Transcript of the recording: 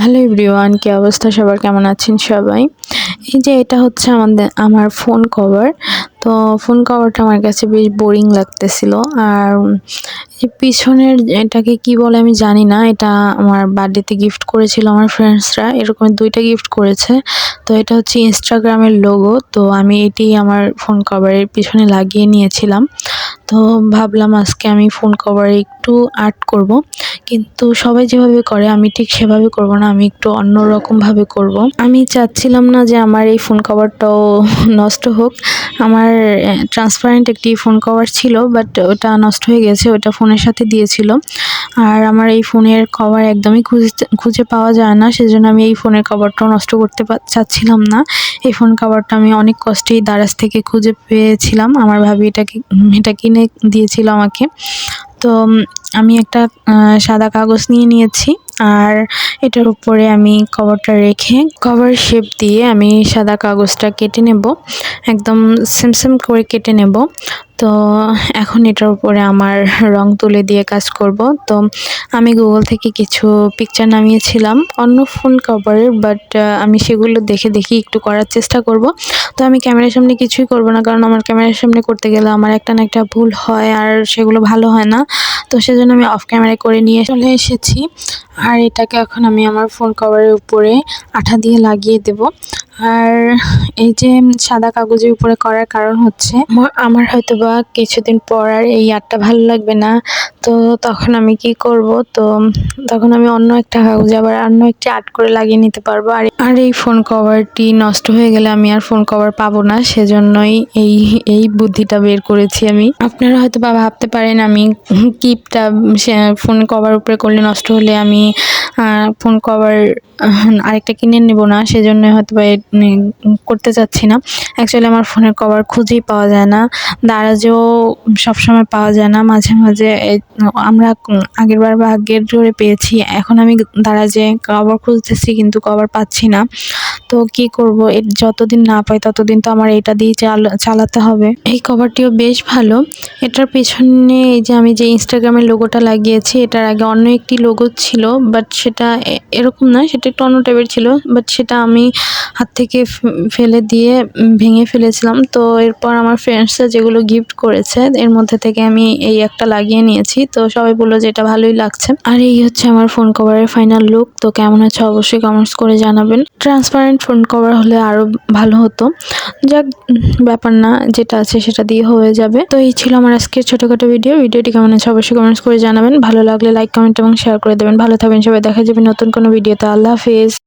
Hello everyone, কি অবস্থা সবার, কেমন আছেন সবাই? এই যে এটা হচ্ছে আমার ফোন কভার। তো ফোন কভারটা আমার কাছে বেশ বোরিং লাগতেছিল। আর এই পিছনের এটাকে কি বলে আমি জানি না। এটা আমার বার্থডেতে গিফট করেছিল আমার ফ্রেন্ডসরা। এরকম ২ টা গিফট করেছে। তো এটা হচ্ছে ইনস্টাগ্রামের লোগো। তো আমি এটি আমার ফোন কভারের পিছনে লাগিয়ে নিয়েছিলাম। তো ভাবলাম আজকে আমি ফোন কভারে একটু আর্ট করব। কিন্তু সবাই যেভাবে করে আমি ঠিক সেভাবে করব না, আমি একটু অন্যরকমভাবে করব। আমি চাচ্ছিলাম না যে আমার এই ফোন কভারটাও নষ্ট হোক। আমার ট্রান্সপারেন্ট একটি ফোন কভার ছিল, বাট ওটা নষ্ট হয়ে গেছে, ওটা ফোনের সাথে দিয়েছিল। আর আমার এই ফোনের কভার একদমই খুঁজে পাওয়া যায় না, সেজন্য আমি এই ফোনের কভারটাও নষ্ট করতে চাচ্ছিলাম না। এই ফোন কভারটা আমি অনেক কষ্টেই দারাজ থেকে খুঁজে পেয়েছিলাম। আমার ভাবি এটা কিনে দিয়েছিল আমাকে। তো আমি একটা সাদা কাগজ নিয়ে নিয়েছি, আর এটার উপরে আমি কভারটা রেখে কভার শেপ দিয়ে আমি সাদা কাগজটা কেটে নেব, একদম সেম করে কেটে নেব। তো এখন এটার উপরে আমার রং তুলি দিয়ে কাজ করব। তো আমি গুগল থেকে কিছু পিকচার নামিয়েছিলাম অন্য ফোন কভারের, বাট আমি সেগুলো দেখে একটু করার চেষ্টা করব। তো আমি ক্যামেরার সামনে কিছুই করব না, কারণ আমার ক্যামেরার সামনে করতে গেলে আমার একটা না একটা ভুল হয়, আর সেগুলো ভালো হয় না। তো সেজন্য আমি অফ ক্যামেরায় করে নিয়ে চলে এসেছি। আর এটাকে এখন আমি আমার ফোন কভারের উপরে আঠা দিয়ে লাগিয়ে দেব। আর এই যে সাদা কাগজের উপরে করার কারণ হচ্ছে আমার হয়তোবা কিছুদিন পর আর এই আর্টটা ভালো লাগবে না। তো তখন আমি কি করব, তো তখন আমি অন্য একটা কাগজে আবার অন্য একটি আর্ট করে লাগিয়ে নিতে পারবো। আর এই ফোন কভারটি নষ্ট হয়ে গেলে আমি আর ফোন কভার পাবো না, সেজন্যই এই বুদ্ধিটা বের করেছি আমি। আপনারা হয়তো বা ভাবতে পারেন আমি কিপটা ফোন কভার উপরে করলে নষ্ট হলে আমি ফোন কভার আরেকটা কিনে নেব না, সেজন্য হয়তো বা করতে চাচ্ছি না। অ্যাকচুয়ালি আমার ফোনের কভার খুঁজেই পাওয়া যায় না, দারাজেও সবসময় পাওয়া যায় না, মাঝে মাঝে আমরা আগেরবার ভাগ্যের জোরে পেয়েছি। এখন আমি দারাজে কভার খুঁজতেছি কিন্তু কভার পাচ্ছি না। তো কি করব, যতদিন না পাই ততদিন তো আমার এটা দিয়ে চালাতে হবে। এই কভারটিও বেশ ভালো। এটার পেছনে এই যে আমি যে ইনস্টাগ্রামের লোগোটা লাগিয়েছি, এটার আগে অন্য একটি লোগো ছিল, বাট সেটা এরকম না, সেটা একটু অন্য টাইপের ছিল, বাট সেটা আমি হাত থেকে ফেলে দিয়ে ভেঙে ফেলেছিলাম। তো এরপর আমার ফ্রেন্ডসরা যেগুলো গিফট করেছে এর মধ্যে থেকে আমি এই একটা লাগিয়ে নিয়েছি। তো সবাই বললো যে এটা ভালোই লাগছে। আর এই হচ্ছে আমার ফোন কভারের ফাইনাল লুক। তো কেমন আছে অবশ্যই কমেন্টস করে জানাবেন। ট্রান্সপারেন্ট ফোন কভার হলে আরো ভালো হতো, যাক ব্যাপার না, যেটা আছে সেটা দিয়ে হয়ে যাবে। তো এই ছিল আমার আজকের ছোটখাটো ভিডিওটি কেমন আছে অবশ্যই কমেন্টস করে জানাবেন। ভালো লাগলে লাইক, কমেন্ট এবং শেয়ার করে দেবেন। ভালো থাকবেন সবাই, দেখা যাবে নতুন কোনো ভিডিওতে। আল্লাহ হাফেজ।